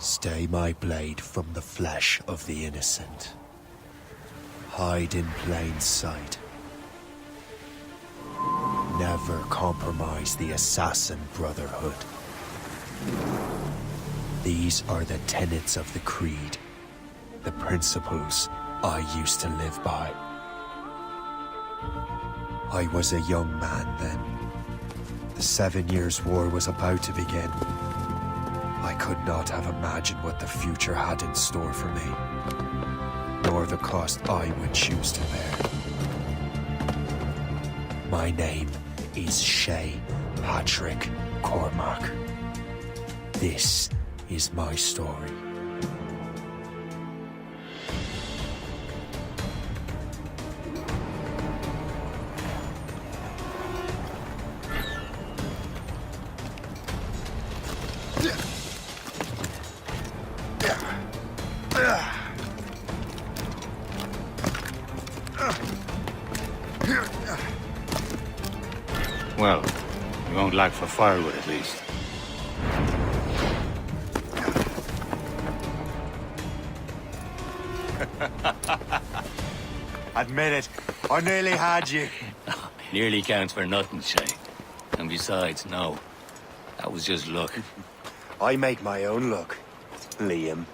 Stay my blade from the flesh of the innocent. Hide in plain sight. Never compromise the Assassin Brotherhood. These are the tenets of the Creed, the principles I used to live by. I was a young man then. The 7 Years' War was about to begin. I could not have imagined what the future had in store for me, nor the cost I would choose to bear. My name is Shay Patrick Cormac. This is my story. Well, you won't lack for firewood at least. Admit it, I nearly had you. Nearly counts for nothing, Shay. And besides, no. That was just luck. I make my own luck, Liam.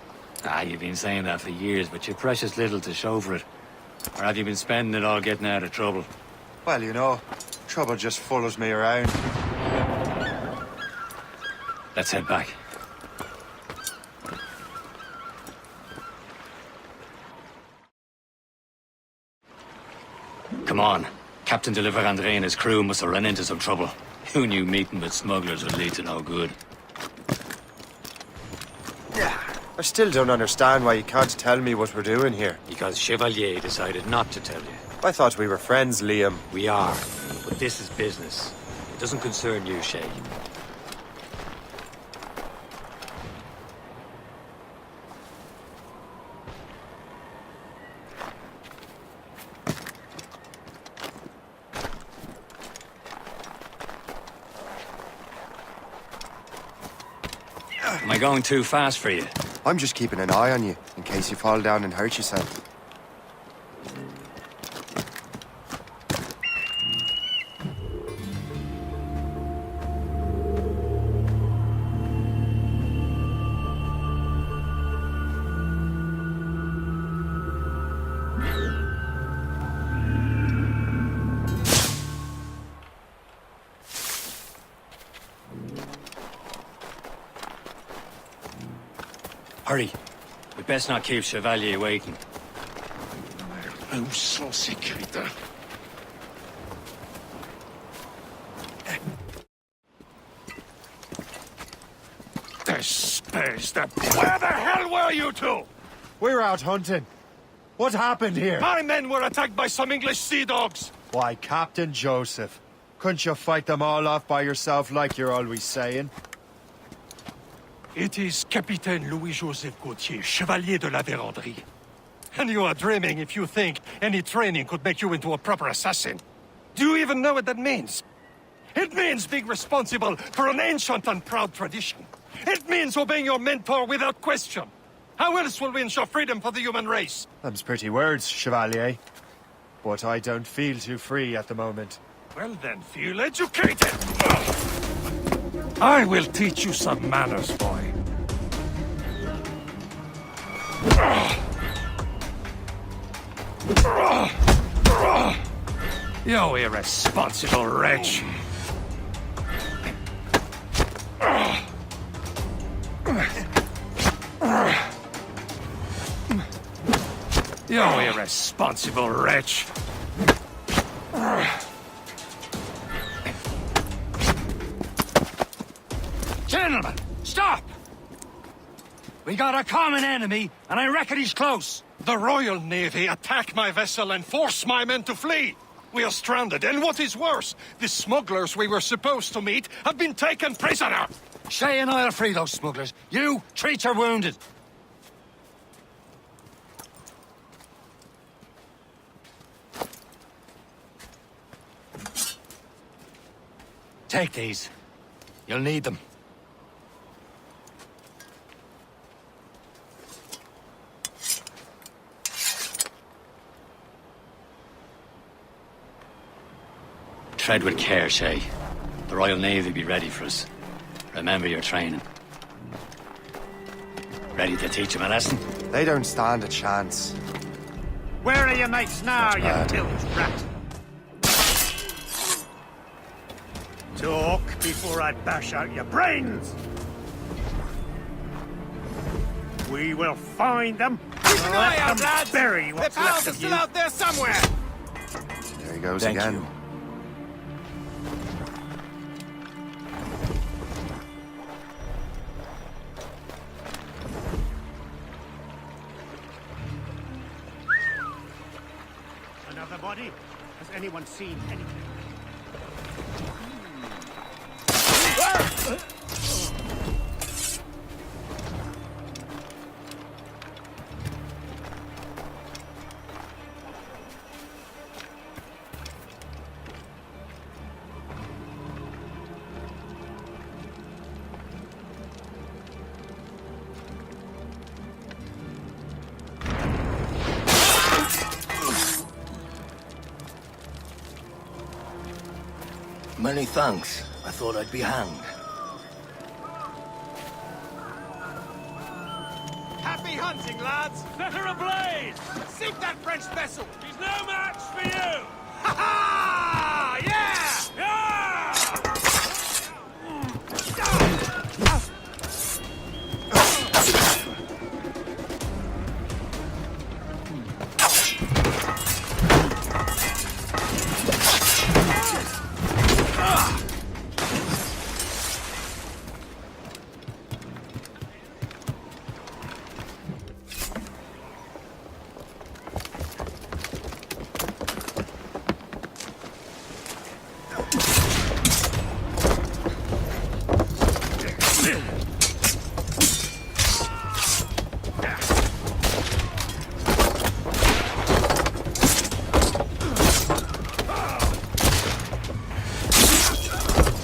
You've been saying that for years, but you're precious little to show for it. Or have you been spending it all getting out of trouble? Well, you know, trouble just follows me around. Let's head back. Come on. Captain de Andre and his crew must have run into some trouble. Who knew meeting with smugglers would lead to no good? I still don't understand why you can't tell me what we're doing here. Because Chevalier decided not to tell you. I thought we were friends, Liam. We are, but this is business. It doesn't concern you, Shay. Am I going too fast for you? I'm just keeping an eye on you, in case you fall down and hurt yourself. Hurry. We best not keep Chevalier waiting. Où sont ces crétins? Where the hell were you two? We're out hunting. What happened here? My men were attacked by some English sea dogs. Why, Captain Joseph. Couldn't you fight them all off by yourself like you're always saying? It is Capitaine Louis-Joseph Gauthier, Chevalier de la Vérendrye. And you are dreaming if you think any training could make you into a proper assassin. Do you even know what that means? It means being responsible for an ancient and proud tradition. It means obeying your mentor without question. How else will we ensure freedom for the human race? Them's pretty words, Chevalier. But I don't feel too free at the moment. Well then, feel educated! I will teach you some manners, boy. You irresponsible wretch! You irresponsible wretch! Gentlemen, stop! We got a common enemy, and I reckon he's close. The Royal Navy attack my vessel and force my men to flee. We are stranded, and what is worse, the smugglers we were supposed to meet have been taken prisoner. Shay and I'll free those smugglers. You, treat your wounded. Take these. You'll need them. tread with care, Shay. The Royal Navy be ready for us. Remember your training. Ready to teach them a lesson? They don't stand a chance. Where are your mates now, you pillaged rat? Talk before I bash out your brains! We will find them. Keep an eye out, lads! Bury what's Their pals left are of still you. out there somewhere! There he goes Thank again. you. Another body? Has anyone seen anything? Many thanks. I thought I'd be hanged. Happy hunting, lads! Set her ablaze! Sink that French vessel! She's no match for you! Ha ha! Yeah! Yeah!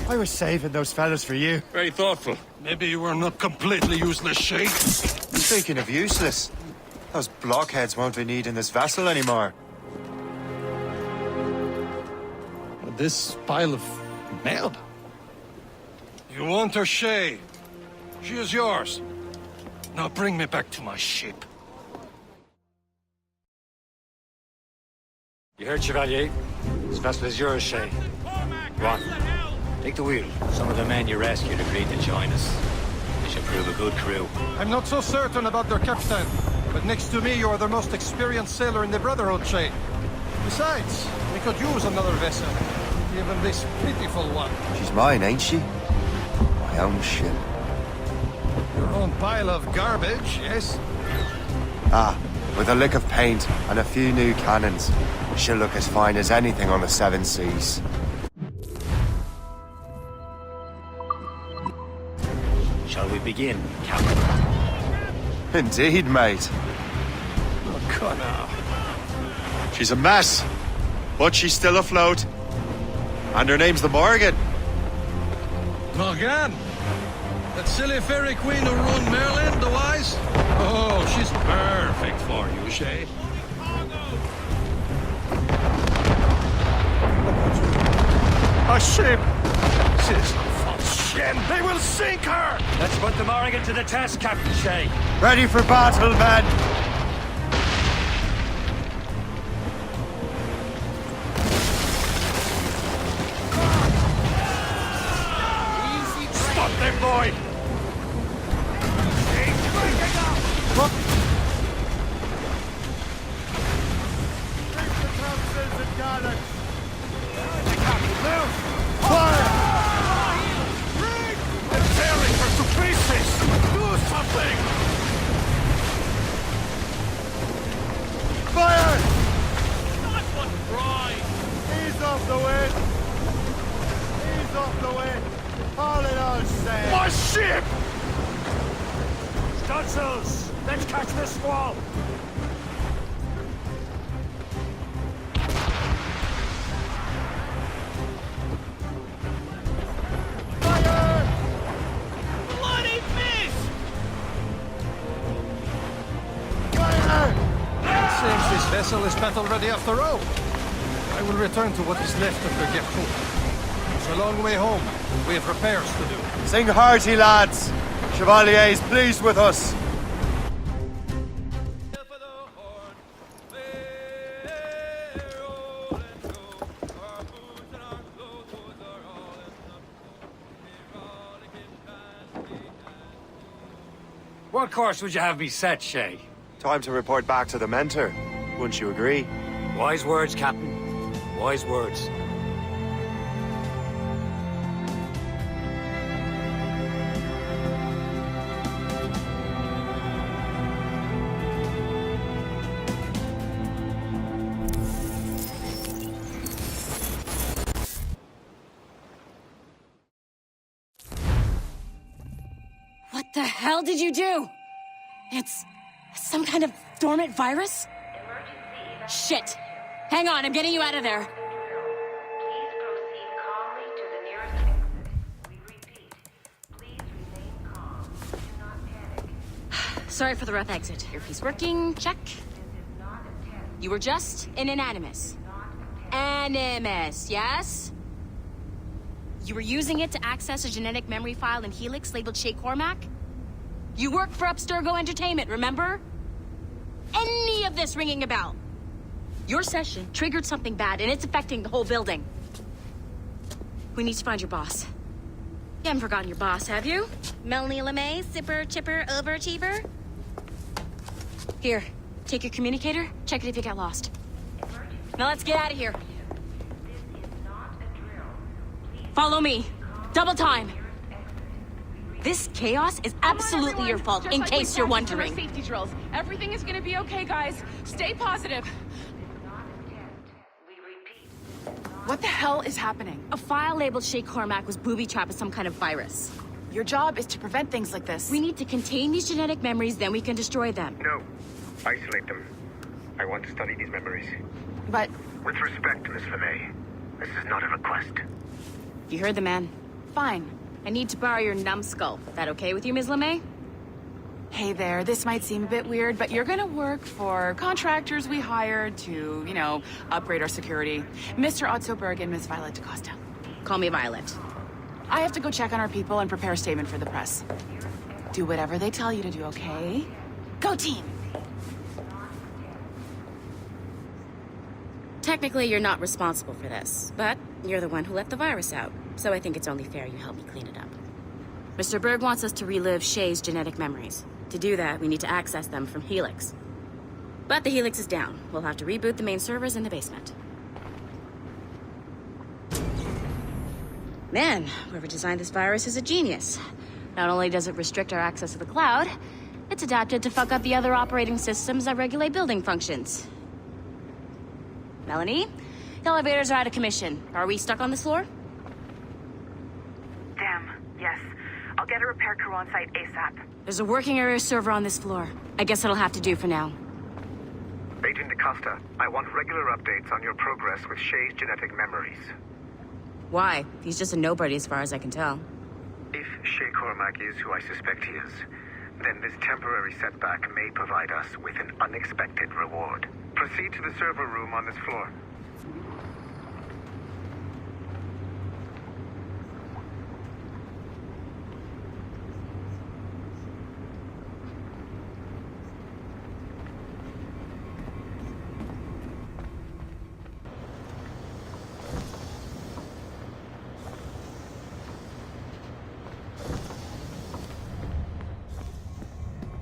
I was saving those fellas for you. Very thoughtful. Maybe you were not completely useless, Shay. Speaking of useless, those blockheads won't be needing this vessel anymore. This pile of merde. You want her, Shay? She is yours. Now bring me back to my ship. You heard, Chevalier? This vessel is yours, Shay. Go on. Take the wheel. Some of the men you rescued agreed to join us. They should prove a good crew. I'm not so certain about their captain, but next to me you are the most experienced sailor in the Brotherhood, Shay. Besides, we could use another vessel. Even this pitiful one. She's mine, ain't she? My own ship. Your own pile of garbage, yes? Ah, with a lick of paint and a few new cannons, she'll look as fine as anything on the seven seas. Shall we begin, Captain? Indeed, mate. Oh, God, now. She's a mess, but she's still afloat. And her name's the Morgan. Morgan? That silly fairy queen who ruined Merlin, the wise? Oh, she's perfect for you, Shay. A ship! This false ship! They will sink her! Let's put the Morrigan to the test, Captain Shay. Ready for battle, men! Spot them, boy! They're tearing her to pieces! Do something! Fire! Nice one, Brian! Ease off the wind! Ease off the wind! Haul it all sail! My ship! Stunsels! Let's catch the squall! Bloody miss! Seems this vessel is battle ready after all. I will return to what is left of the Gertrude. It's a long way home. We have repairs to do. Sing hearty, lads. Chevalier is pleased with us. What course would you have me set, Shay? Time to report back to the mentor. Wouldn't you agree? Wise words, Captain. Wise words. What the hell did you do? It's some kind of dormant virus? Shit! Hang on, I'm getting you out of there. Please proceed calmly to the nearest exit. We repeat, please remain calm. Do not panic. Sorry for the rough exit. Earpiece working, check. This is not a test. You were just an Animus. Animus, yes? You were using it to access a genetic memory file in Helix labeled Shay Cormac? You worked for Abstergo Entertainment, remember? Any of this ringing a bell? Your session triggered something bad, and it's affecting the whole building. We need to find your boss. You haven't forgotten your boss, have you? Melanie LeMay, sipper, chipper, overachiever? Here, take your communicator, check it if you get lost. Now let's get out of here. This is not a drill. Please Follow me. Double time. This chaos is absolutely your fault, Just in like case we you're practiced in our wondering. Safety drills. Everything is gonna be okay, guys. Stay positive. not a test. We repeat. What the hell is happening? A file labeled Shay Cormac was booby-trapped with some kind of virus. Your job is to prevent things like this. We need to contain these genetic memories, then we can destroy them. No. Isolate them. I want to study these memories. But With respect, Miss LeMay, this is not a request. You heard the man. fine. I need to borrow your numbskull. That okay with you, Ms. LeMay? Hey there, this might seem a bit weird, but you're gonna work for contractors we hired to, upgrade our security. Mr. Ottoberg and Miss Violet DaCosta. Call me Violet. I have to go check on our people and prepare a statement for the press. Do whatever they tell you to do, okay? Go team! Technically, you're not responsible for this, but you're the one who let the virus out, so I think it's only fair you help me clean it up. Mr. Berg wants us to relive Shay's genetic memories. To do that, we need to access them from Helix. But the Helix is down. We'll have to reboot the main servers in the basement. Man, whoever designed this virus is a genius. Not only does it restrict our access to the cloud, it's adapted to fuck up the other operating systems that regulate building functions. Melanie? The elevators are out of commission. Are we stuck on this floor? Damn, yes. I'll get a repair crew on site ASAP. There's a working area server on this floor. I guess it'll have to do for now. Agent DaCosta, I want regular updates on your progress with Shay's genetic memories. Why? He's just a nobody as far as I can tell. If Shay Cormac is who I suspect he is, then this temporary setback may provide us with an unexpected reward. Proceed to the server room on this floor.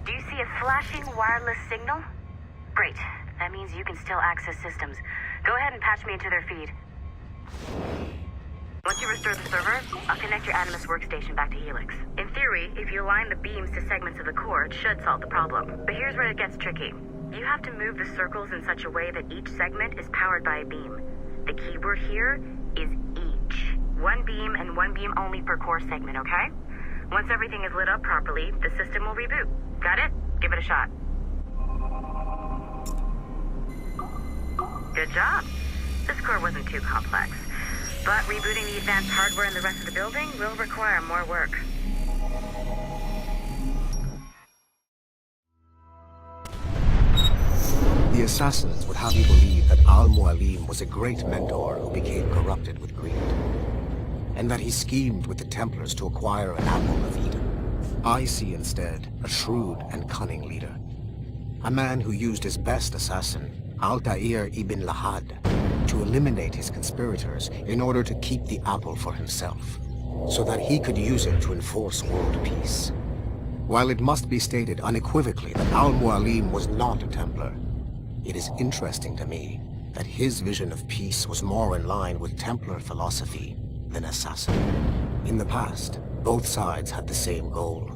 Do you see a flashing wireless signal? Great. That means you can still access systems. Go ahead and patch me into their feed. Once you restore the server, I'll connect your Animus workstation back to Helix. In theory, if you align the beams to segments of the core, it should solve the problem. But here's where it gets tricky. You have to move the circles in such a way that each segment is powered by a beam. The keyword here is each. One beam and one beam only per core segment, okay? Once everything is lit up properly, the system will reboot. Got it? Give it a shot. Good job. This core wasn't too complex. But rebooting the advanced hardware in the rest of the building will require more work. The assassins would have you believe that Al-Mualim was a great mentor who became corrupted with greed, and that he schemed with the Templars to acquire an apple of Eden. I see instead a shrewd and cunning leader, a man who used his best assassin, Altair ibn Lahad, to eliminate his conspirators in order to keep the apple for himself, so that he could use it to enforce world peace. While it must be stated unequivocally that Al-Mualim was not a Templar, it is interesting to me that his vision of peace was more in line with Templar philosophy than assassin. In the past, both sides had the same goal,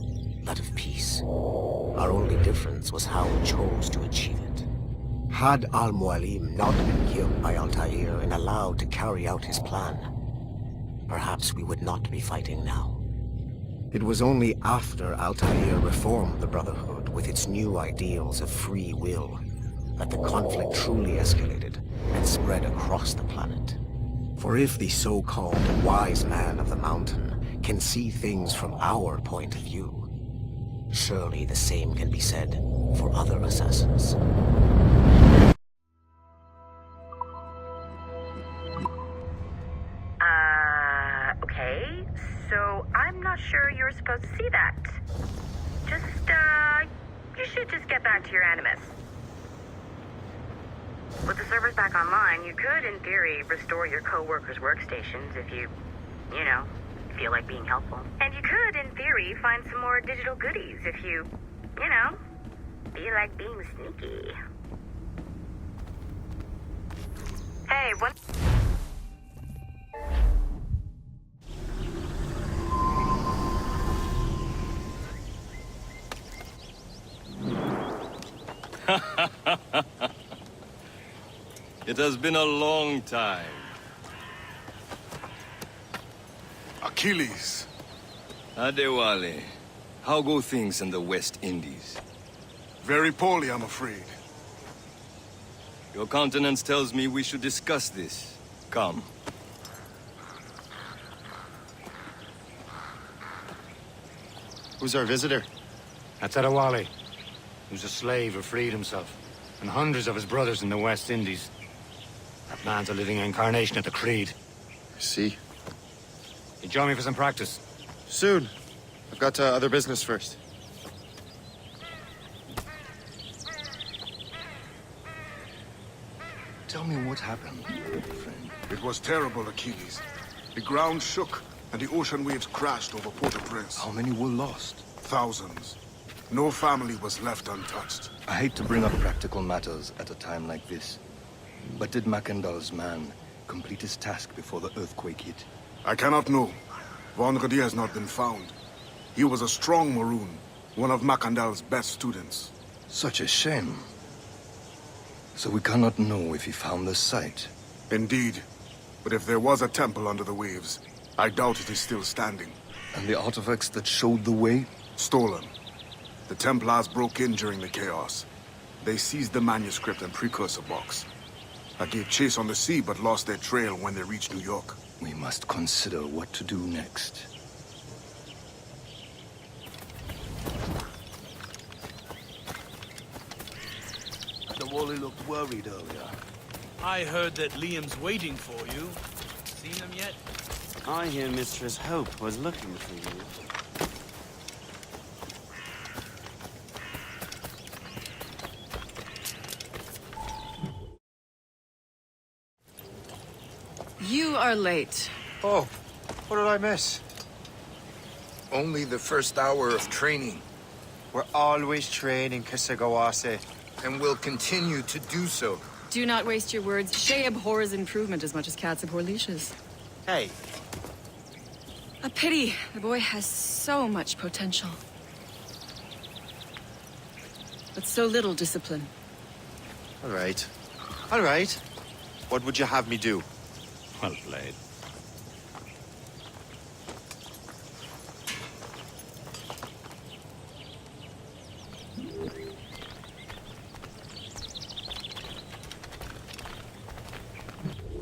that of peace. Our only difference was how we chose to achieve it. Had Al-Mualim not been killed by Altair and allowed to carry out his plan, perhaps we would not be fighting now. It was only after Altair reformed the Brotherhood with its new ideals of free will that the conflict truly escalated and spread across the planet. For if the so-called wise man of the mountain can see things from our point of view, surely the same can be said for other assassins. Okay, so I'm not sure you're supposed to see that. You should just get back to your Animus. With the servers back online, you could, in theory, restore your co-workers' workstations if you feel like being helpful. And you could, in theory, find some more digital goodies if you feel like being sneaky. Hey, what? It has been a long time. Achilles. Adewale, how go things in the West Indies? Very poorly, I'm afraid. Your countenance tells me we should discuss this. Come. Who's our visitor? That's Adewale, who's a slave who freed himself, and hundreds of his brothers in the West Indies. That man's a living incarnation of the Creed. I see. You join me for some practice? Soon. I've got other business first. Tell me what happened, friend. It was terrible, Achilles. The ground shook, and the ocean waves crashed over Port-au-Prince. How many were lost? Thousands. No family was left untouched. I hate to bring up practical matters at a time like this. But did Macandal's man complete his task before the earthquake hit? I cannot know. Vonredi has not been found. He was a strong Maroon, one of Macandal's best students. Such a shame. So we cannot know if he found the site. Indeed. But if there was a temple under the waves, I doubt it is still standing. And the artifacts that showed the way? Stolen. The Templars broke in during the chaos. They seized the manuscript and precursor box. I gave chase on the sea, but lost their trail when they reached New York. We must consider what to do next. Adewale looked worried earlier. I heard that Liam's waiting for you. Seen him yet? I hear Mistress Hope was looking for you. You are late. Oh, what did I miss? Only the first hour of training. We're always training, Kisagawase. And will continue to do so. Do not waste your words. Shay abhors improvement as much as cats abhor leashes. Hey. A pity. The boy has so much potential. But so little discipline. All right. All right. What would you have me do? Well played.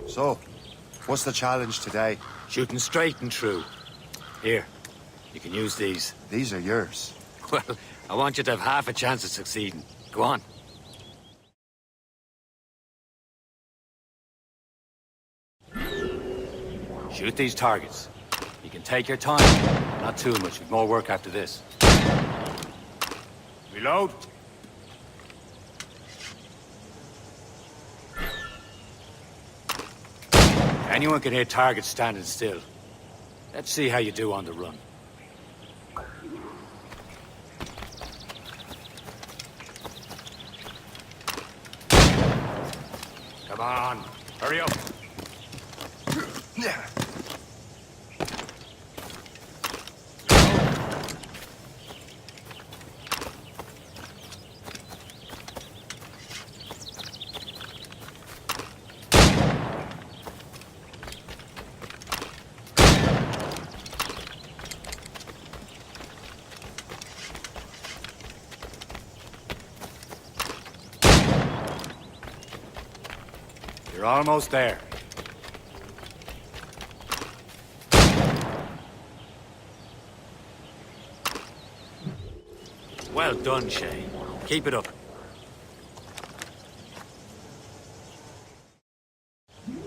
So, what's the challenge today? Shooting straight and true. Here, you can use these. These are yours. Well, I want you to have half a chance of succeeding. Go on. Shoot these targets. You can take your time. Not too much, with more work after this. Reload. Anyone can hit targets standing still. Let's see how you do on the run. Come on, hurry up. You're almost there. Well done, Shay. Keep it up.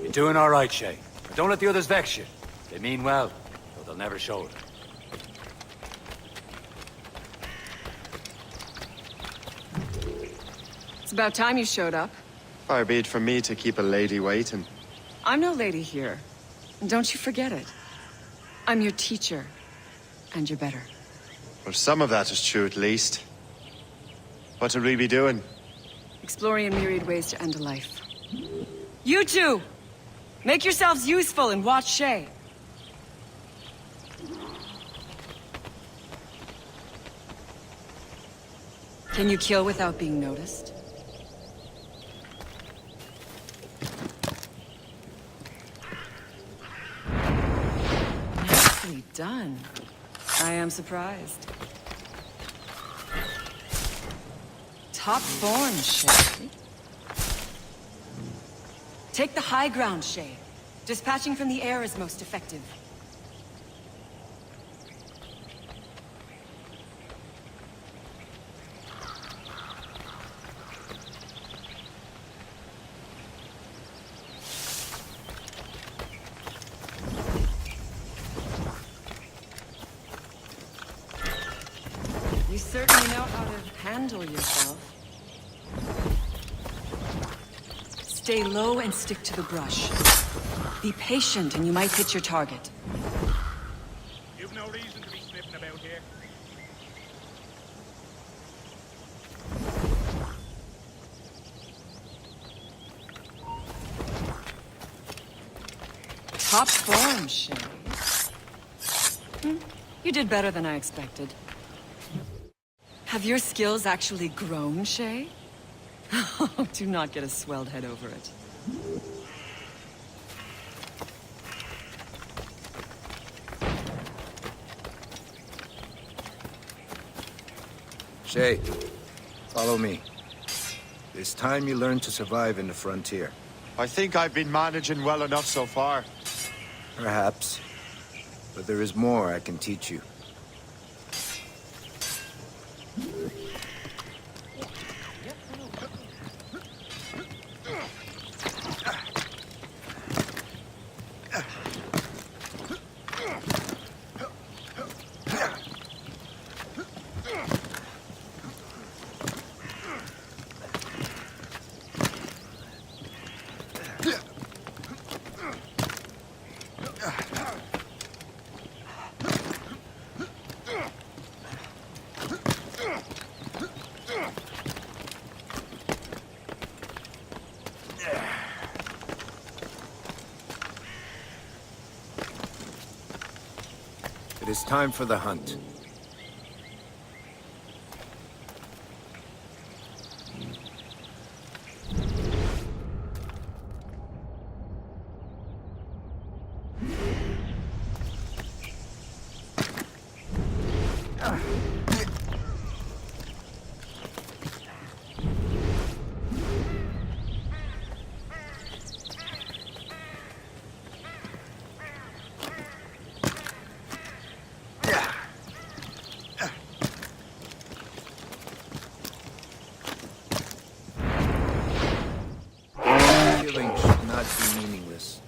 You're doing all right, Shay. But don't let the others vex you. They mean well, though they'll never show it. It's about time you showed up. Far be it from me to keep a lady waiting. I'm no lady here. And don't you forget it. I'm your teacher. And you're better. Well, some of that is true at least. What would we be doing? Exploring a myriad ways to end a life. You two! Make yourselves useful and watch Shay. Can you kill without being noticed? Nicely done. I am surprised. Top form, Shay. Take the high ground, Shay. Dispatching from the air is most effective. You certainly know how to handle yourself. Stay low and stick to the brush. Be patient and you might hit your target. You've no reason to be sniffing about here. Top form, Shay. You did better than I expected. Have your skills actually grown, Shay? Do not get a swelled head over it. Shay, follow me. It's time you learn to survive in the frontier. I think I've been managing well enough so far. Perhaps. But there is more I can teach you. It is time for the hunt. Killing should not be meaningless.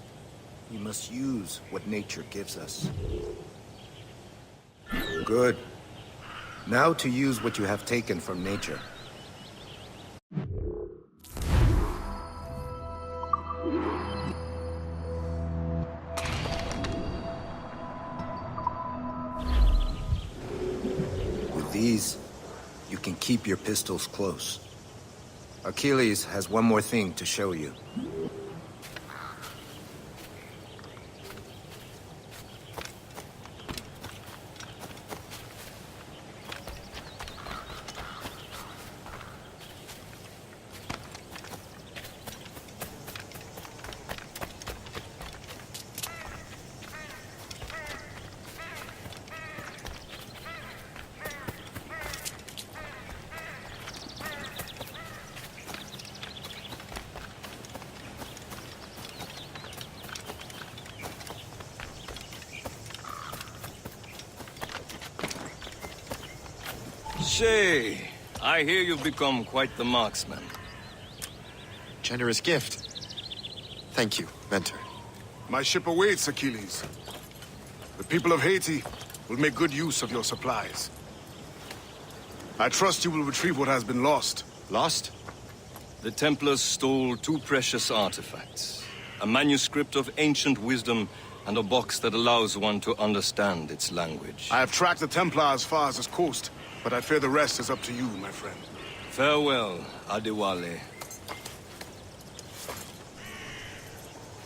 We must use what nature gives us. Good. Now to use what you have taken from nature. With these, you can keep your pistols close. Achilles has one more thing to show you. Shay, I hear you've become quite the marksman. Generous gift. Thank you, Mentor. My ship awaits, Achilles. The people of Haiti will make good use of your supplies. I trust you will retrieve what has been lost. Lost? The Templars stole 2 precious artifacts. A manuscript of ancient wisdom and a box that allows one to understand its language. I have tracked the Templar as far as this coast, but I fear the rest is up to you, my friend. Farewell, Adewale.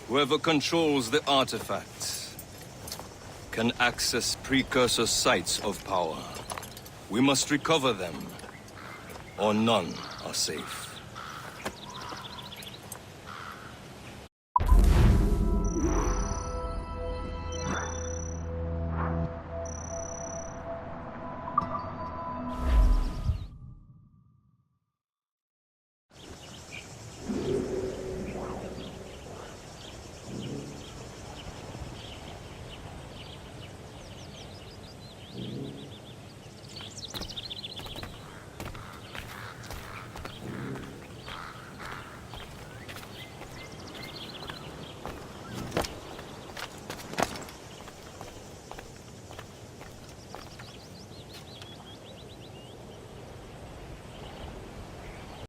Whoever controls the artifacts can access precursor sites of power. We must recover them, or none are safe.